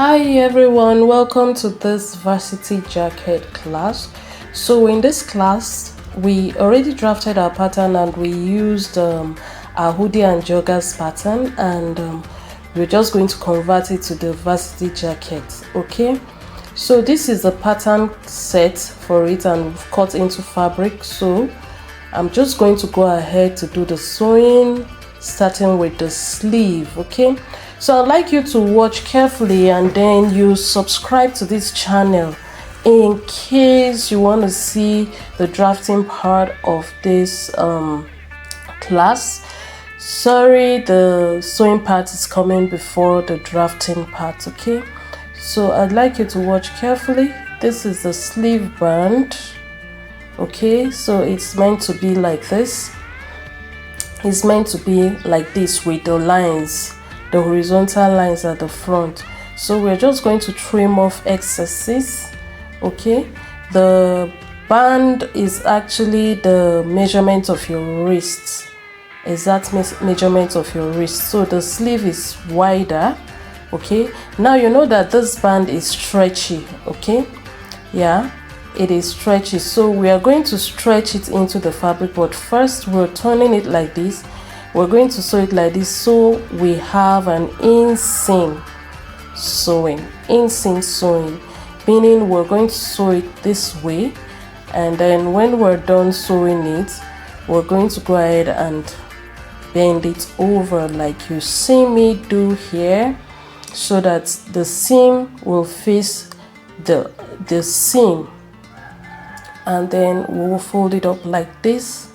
Hi everyone, welcome to this varsity jacket class. So in this class we already drafted our pattern and we used our hoodie and joggers pattern, and we're just going to convert it to the varsity jacket. Okay, so this is the pattern set for it and we've cut into fabric. So I'm just going to go ahead to do the sewing, starting with the sleeve. Okay, so I'd like you to watch carefully and then you subscribe to this channel in case you want to see the drafting part of this class. Sorry, the sewing part is coming before the drafting part. Okay, so I'd like you to watch carefully. This is the sleeve band. Okay, so it's meant to be like this. It's meant to be like this with the lines, the horizontal lines at the front. So we're just going to trim off excesses. Okay, the band is actually the measurement of your wrist, exact measurement of your wrist. So the sleeve is wider. Okay, now you know that this band is stretchy. Okay, yeah, it is stretchy, so we are going to stretch it into the fabric, but first we're turning it like this. We're going to sew it like this, so we have an inseam sewing, meaning we're going to sew it this way, and then when we're done sewing it, we're going to go ahead and bend it over like you see me do here, so that the seam will face the seam, and then we will fold it up like this,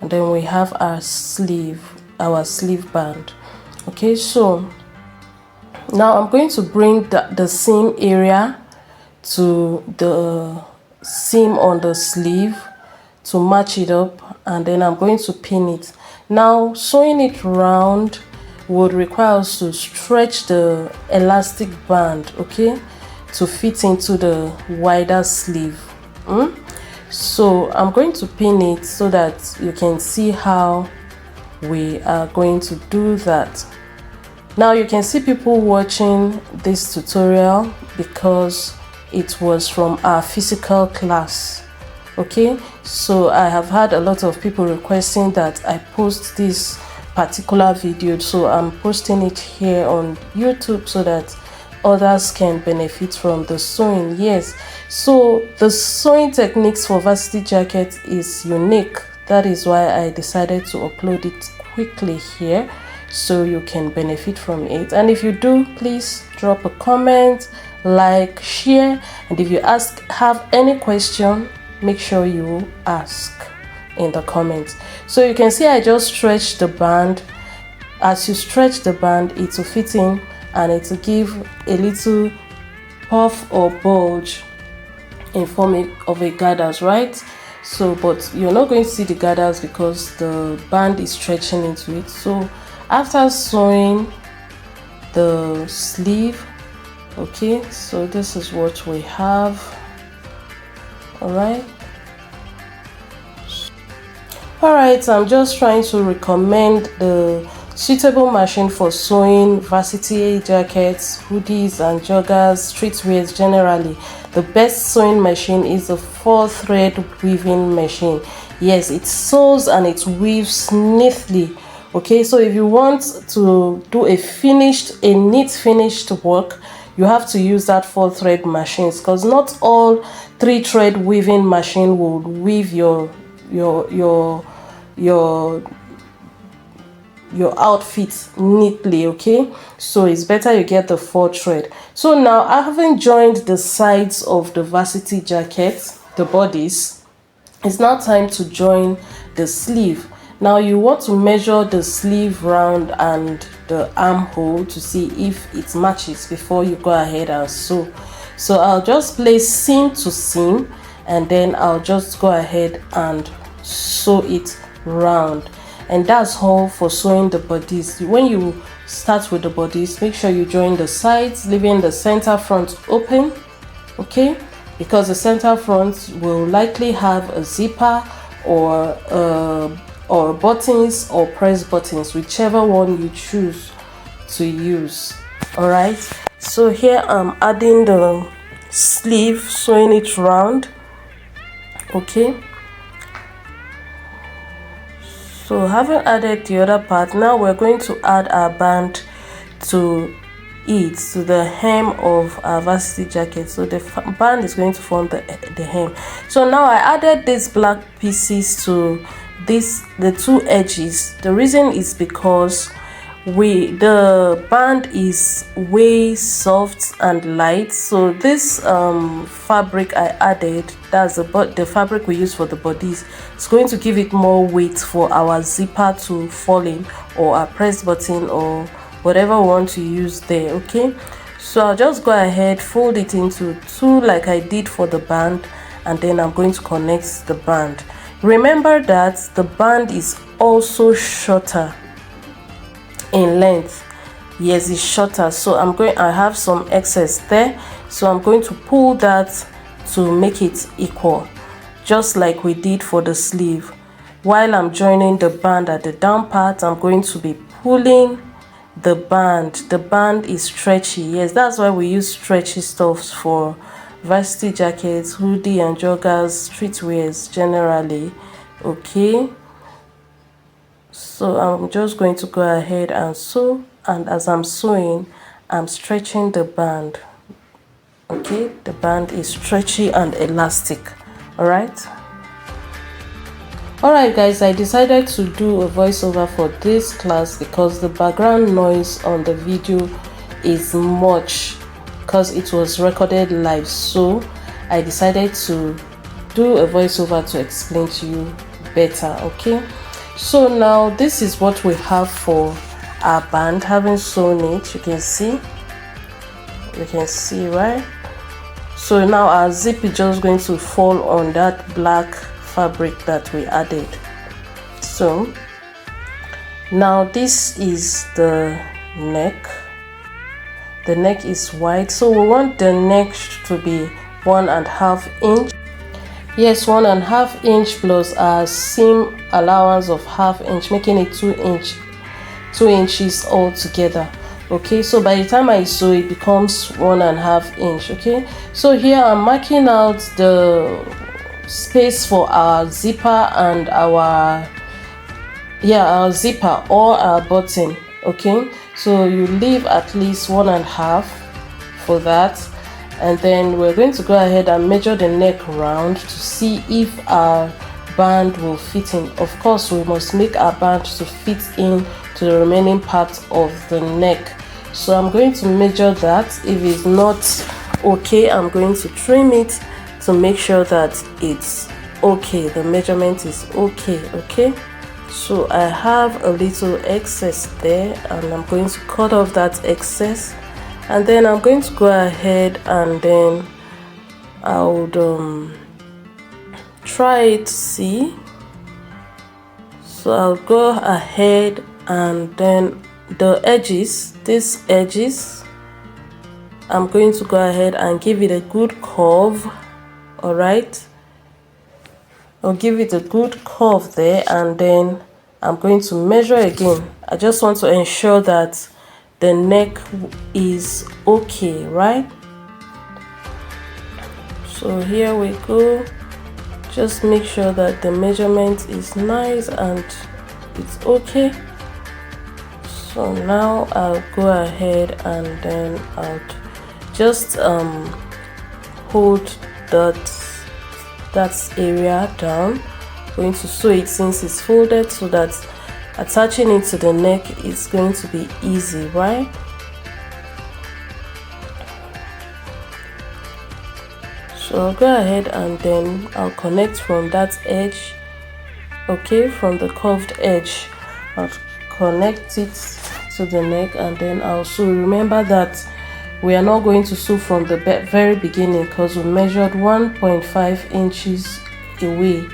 and then we have our sleeve band. Okay, so now I'm going to bring the seam area to the seam on the sleeve to match it up, and then I'm going to pin it. Now sewing it round would require us to stretch the elastic band, okay, to fit into the wider sleeve. So I'm going to pin it so that you can see how we are going to do that. Now you can see people watching this tutorial because it was from our physical class. Okay, so I have had a lot of people requesting that I post this particular video, so I'm posting it here on YouTube so that others can benefit from the sewing. Yes, so the sewing techniques for varsity jacket is unique. That is why I decided to upload it quickly here so you can benefit from it. And if you do, please drop a comment, like, share, and if you have any question, make sure you ask in the comments. So you can see I just stretched the band. As you stretch the band, it will fit in and it will give a little puff or bulge in form of a gathers, right? So but you're not going to see the gathers because the band is stretching into it. So after sewing the sleeve, okay, so this is what we have. All right, I'm just trying to recommend the suitable machine for sewing varsity jackets, hoodies and joggers, streetwears generally. The best sewing machine is a 4-thread weaving machine. Yes, it sews and it weaves neatly. Okay, so if you want to do a neat finished work, you have to use that 4-thread machines, because not all 3-thread weaving machine will weave your outfit neatly. Okay, so it's better you get the 4-thread. So now I haven't joined the sides of the varsity jacket, the bodice. It's now time to join the sleeve. Now you want to measure the sleeve round and the armhole to see if it matches before you go ahead and sew. So I'll just place seam to seam and then I'll just go ahead and sew it round. And that's all for sewing the bodice. When you start with the bodice, make sure you join the sides, leaving the center front open. Okay, because the center front will likely have a zipper or buttons or press buttons, whichever one you choose to use. All right, So here I'm adding the sleeve, sewing it round. Okay, so having added the other part, now we're going to add our band to it, to the hem of our varsity jacket. So the band is going to form the hem. So now I added these black pieces to the two edges. The reason is because the band is way soft and light, so this fabric I added, that's the fabric we use for the bodice, it's going to give it more weight for our zipper to fall in, or our press button, or whatever we want to use there. Okay, so I'll just go ahead, fold it into two like I did for the band, and then I'm going to connect the band. Remember that the band is also shorter in length. Yes, it's shorter, so I have some excess there, so I'm going to pull that to make it equal, just like we did for the sleeve. While I'm joining the band at the down part, I'm going to be pulling the band. The band is stretchy. Yes, that's why we use stretchy stuffs for varsity jackets, hoodie and joggers, streetwears generally. Okay, so I'm just going to go ahead and sew, and as I'm sewing, I'm stretching the band. Okay, the band is stretchy and elastic. All right guys, I decided to do a voiceover for this class because the background noise on the video is much, because it was recorded live, so I decided to do a voiceover to explain to you better. Okay, so now this is what we have for our band. Having sewn it, you can see right? So now our zip is just going to fall on that black fabric that we added. So now this is the neck. The neck is wide, so we want the neck to be 1.5 inch. Yes, 1.5 inch plus our seam allowance of 1/2 inch, making it 2 inches all together. Okay, so by the time I sew, it becomes 1.5 inch. Okay, so here I'm marking out the space for our zipper and our zipper or our button. Okay, so you leave at least 1.5 for that, and then we're going to go ahead and measure the neck round to see if our band will fit in. Of course, we must make our band to fit in to the remaining part of the neck. So I'm going to measure that. If it's not okay, I'm going to trim it to make sure that it's okay, the measurement is okay. Okay, so I have a little excess there, and I'm going to cut off that excess, and then I'm going to go ahead and then I would try it to see. So I'll go ahead, and then the edges, these edges, I'm going to go ahead and give it a good curve. All right, I'll give it a good curve there, and then I'm going to measure again. I just want to ensure that the neck is okay, right? So here we go. Just make sure that the measurement is nice and it's okay. So now I'll go ahead and then I'll just hold that area down. I'm going to sew it since it's folded, so that attaching it to the neck is going to be easy, right? So I'll go ahead and then I'll connect from that edge. Okay, from the curved edge, I'll connect it to the neck, and then I'll sew. Remember that we are not going to sew from the very beginning, because we measured 1.5 inches away,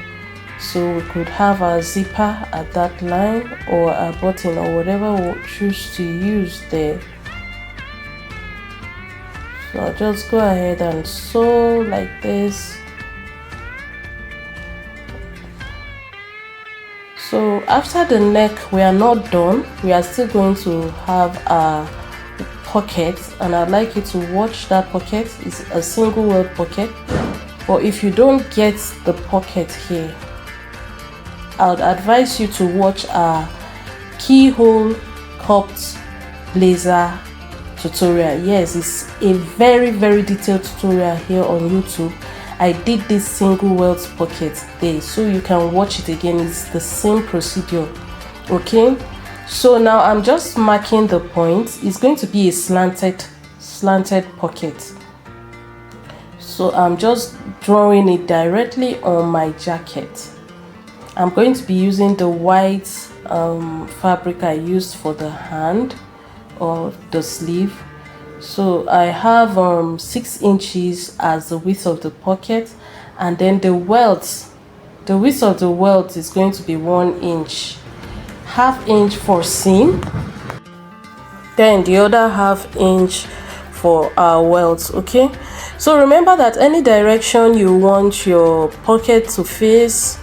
so we could have our zipper at that line, or our button, or whatever we choose to use there. So I'll just go ahead and sew like this. So after the neck, we are not done. We are still going to have our pocket, and I'd like you to watch that pocket. It's a single welt pocket, but if you don't get the pocket here, I would advise you to watch our keyhole cupped blazer tutorial. Yes, it's a very detailed tutorial here on YouTube. I did this single welt pocket there, so you can watch it again. It's the same procedure. Okay, so now I'm just marking the point. It's going to be a slanted pocket, so I'm just drawing it directly on my jacket. I'm going to be using the white fabric I used for the hand or the sleeve. So I have 6 inches as the width of the pocket, and then the width of the welt is going to be 1 inch, ½ inch for seam, then the other ½ inch for our welt. Okay, so remember that any direction you want your pocket to face,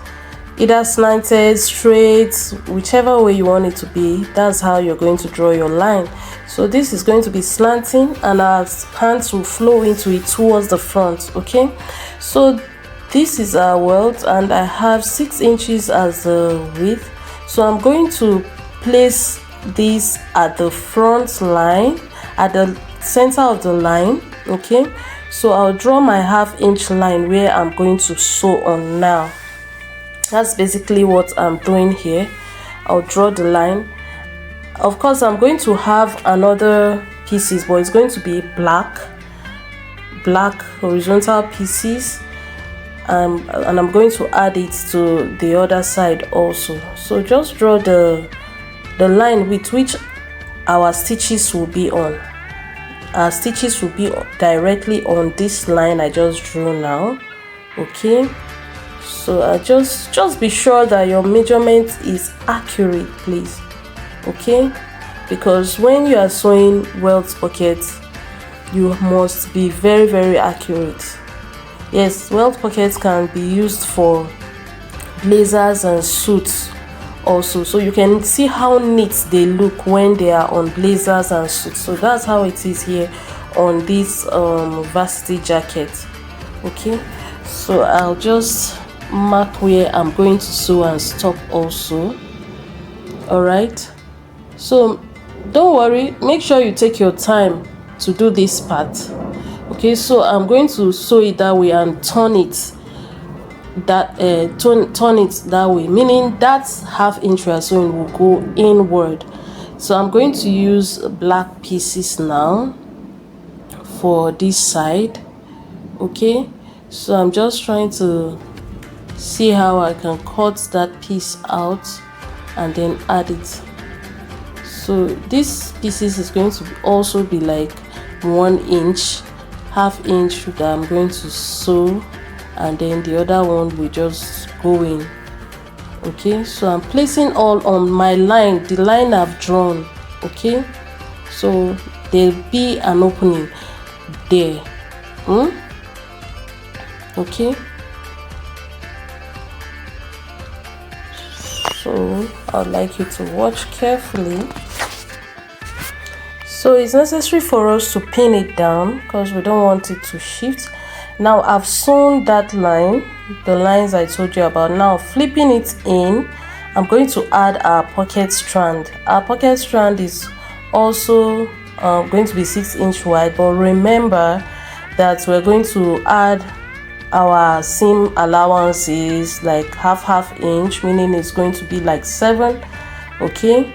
either slanted, straight, whichever way you want it to be, that's how you're going to draw your line. So this is going to be slanting, and our pants will flow into it towards the front. Okay, so this is our welt, and I have 6 inches as the width. So I'm going to place this at the front line, at the center of the line. Okay, so I'll draw my ½ inch line where I'm going to sew on now. That's basically what I'm doing here. I'll draw the line. Of course, I'm going to have another pieces, but it's going to be black horizontal pieces, and I'm going to add it to the other side also. So just draw the line with which our stitches will be on. Our stitches will be directly on this line I just drew now. Okay, so just be sure that your measurement is accurate, please. Okay, because when you are sewing welt pockets, you must be very accurate. Yes, welt pockets can be used for blazers and suits also, so you can see how neat they look when they are on blazers and suits. So that's how it is here on this Versity jacket. Okay, so I'll just mark where I'm going to sew and stop also. All right, so don't worry, make sure you take your time to do this part. Okay, so I'm going to sew it that way and turn it that way, meaning that ½ inch we are sewing will go inward. So I'm going to use black pieces now for this side. Okay, so I'm just trying to see how I can cut that piece out and then add it. So this pieces is going to also be like 1 inch, ½ inch that I'm going to sew, and then the other one will just go in. Okay, so I'm placing all on my line, the line I've drawn. Okay, so there'll be an opening there. Okay, so I'd like you to watch carefully. So it's necessary for us to pin it down because we don't want it to shift. Now I've sewn that line, the lines I told you about. Now flipping it in, I'm going to add our pocket strand. Our pocket strand is also going to be 6 inch wide, but remember that we're going to add our seam allowances like half inch, meaning it's going to be like 7, okay,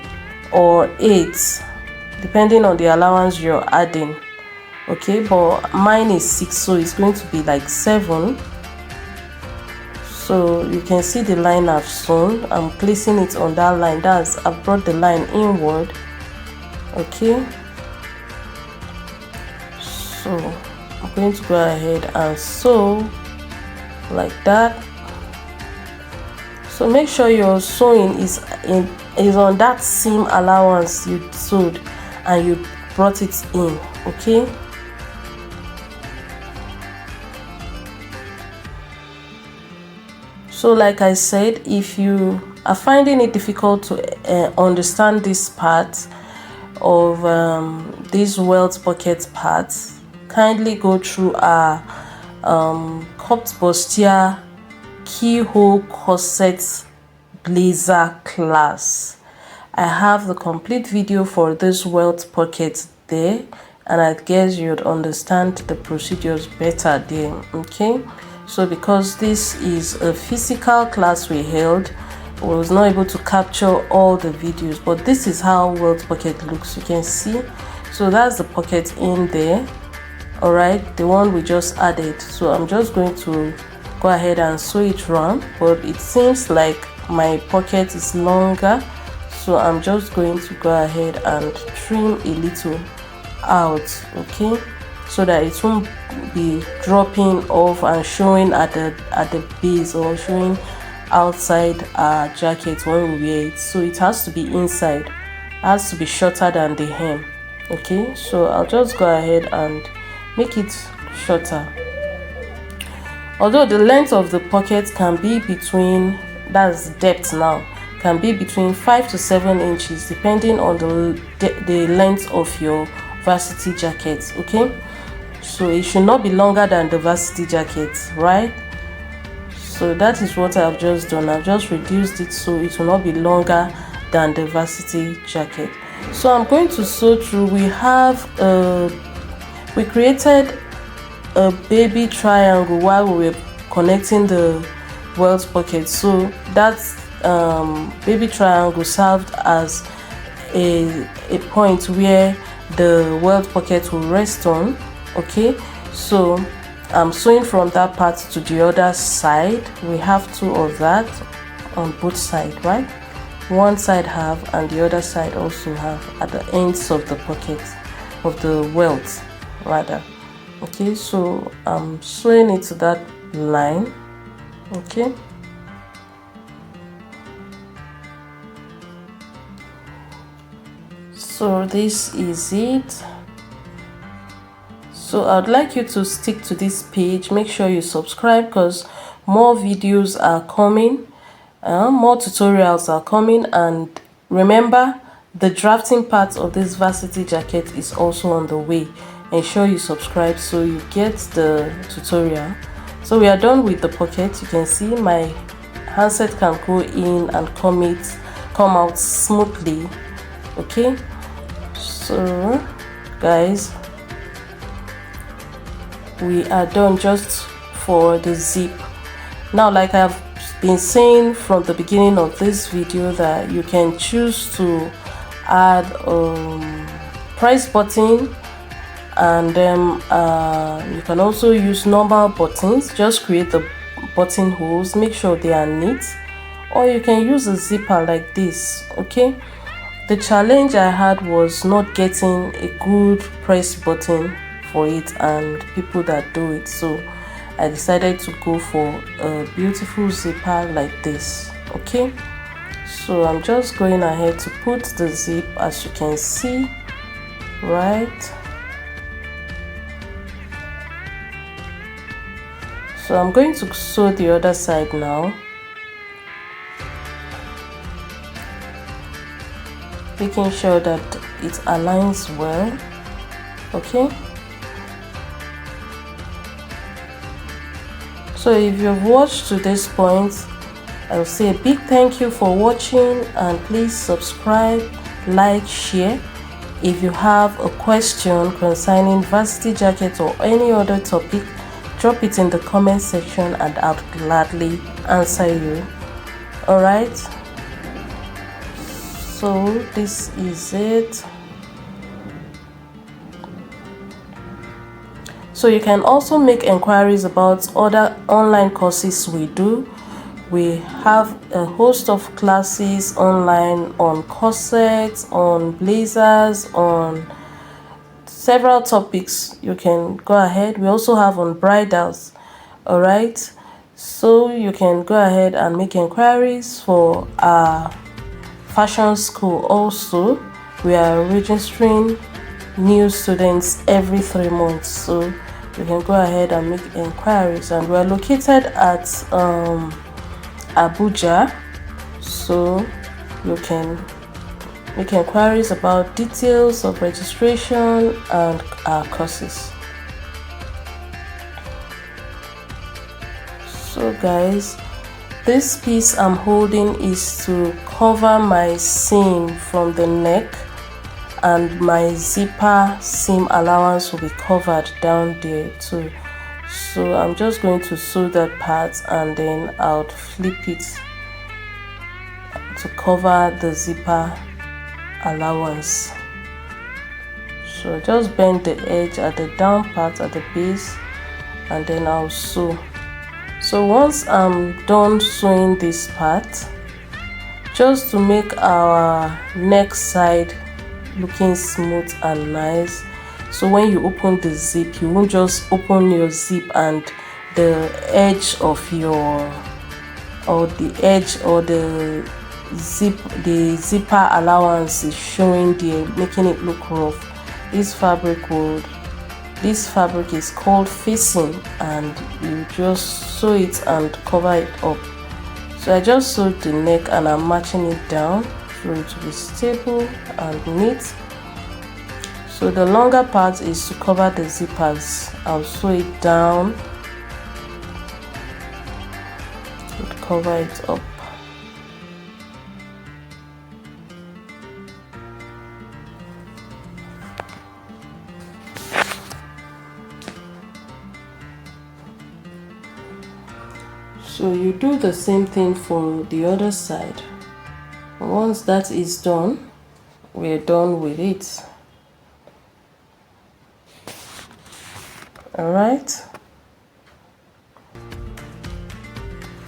or 8, depending on the allowance you're adding. Okay, but mine is 6, so it's going to be like 7. So you can see the line I've sewn. I'm placing it on that line. I've brought the line inward. Okay, so I'm going to go ahead and sew like that. So make sure your sewing is on that seam allowance you sewed and you brought it in. Okay, so like I said, if you are finding it difficult to understand this part, of these welt pocket parts, kindly go through our cupped bustier keyhole corset blazer class. I have the complete video for this welt pocket there, and I guess you'd understand the procedures better there. Okay, so because this is a physical class we held, I was not able to capture all the videos, but this is how welt pocket looks. You can see, so that's the pocket in there. All right, the one we just added. So I'm just going to go ahead and sew it round, but it seems like my pocket is longer, so I'm just going to go ahead and trim a little out, okay, so that it won't be dropping off and showing at the base or showing outside our jacket when we wear it. So it has to be inside, it has to be shorter than the hem. Okay, so I'll just go ahead and make it shorter. Although the length of the pocket can be between, that's depth now, can be between 5 to 7 inches depending on the length of your varsity jacket. Okay, so it should not be longer than the varsity jacket, right? So that is what I've just done. I've just reduced it so it will not be longer than the varsity jacket. So I'm going to sew through. We created a baby triangle while we were connecting the welt pocket. So that's baby triangle served as a point where the welt pocket will rest on. Okay, so I'm sewing from that part to the other side. We have 2 of that on both sides, right? One side have and the other side also have at the ends of the pocket of the welt rather. Okay, so I'm sewing it to that line. Okay, so this is it. So I'd like you to stick to this page. Make sure you subscribe because more videos are coming, more tutorials are coming, and remember the drafting part of this varsity jacket is also on the way. Ensure you subscribe so you get the tutorial. So we are done with the pocket. You can see my handset can go in and come out smoothly. Okay, so guys, we are done just for the zip. Now, like I've been saying from the beginning of this video, that you can choose to add price button, and then you can also use normal buttons. Just create the buttonholes, make sure they are neat, or you can use a zipper like this. Okay, the challenge I had was not getting a good press button for it and people that do it, so I decided to go for a beautiful zipper like this. Okay, so I'm just going ahead to put the zip, as you can see, right? So I'm going to sew the other side now, making sure that it aligns well. Okay, so if you've watched to this point, I'll say a big thank you for watching, and please subscribe, like, share. If you have a question concerning varsity jacket or any other topic, drop it in the comment section and I'll gladly answer you. Alright, so this is it. So you can also make inquiries about other online courses we do. We have a host of classes online on corsets, on blazers, on several topics. You can go ahead. We also have on bridals. All right, so you can go ahead and make inquiries for our fashion school. Also, we are registering new students every 3 months, so you can go ahead and make inquiries. And we are located at Abuja, so you can make inquiries about details of registration and our courses. So guys, this piece I'm holding is to cover my seam from the neck, and my zipper seam allowance will be covered down there too. So I'm just going to sew that part, and then I'll flip it to cover the zipper allowance. So just bend the edge at the down part at the base, and then I'll sew. So once I'm done sewing this part, just to make our neck side looking smooth and nice, so when you open the zip, you won't just open your zip and the edge of your, or the edge or the zipper allowance is showing there, making it look rough. This fabric is called facing, and you just sew it and cover it up. So I just sewed the neck and I'm matching it down for it to be stable and neat. So the longer part is to cover the zippers. I'll sew it down and cover it up. So you do the same thing for the other side. Once that is done, we're done with it. Alright,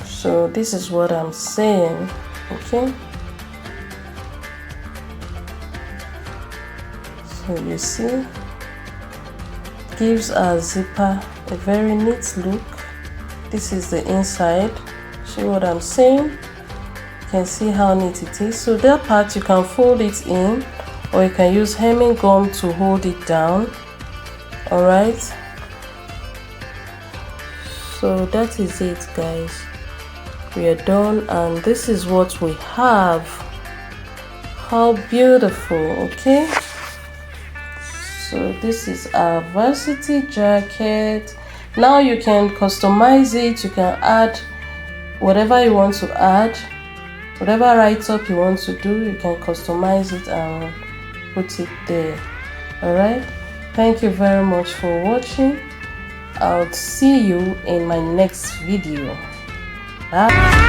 so this is what I'm saying. Okay, so you see, gives our zipper a very neat look. This is the inside. See what I'm saying? You can see how neat it is. So that part, you can fold it in, or you can use hemming gum to hold it down. Alright, so that is it guys, we are done, and this is what we have. How beautiful. Okay, so this is our Versity jacket. Now you can customize it, you can add whatever you want to add, whatever write-up you want to do, you can customize it and put it there. Alright, thank you very much for watching. I'll see you in my next video. Bye.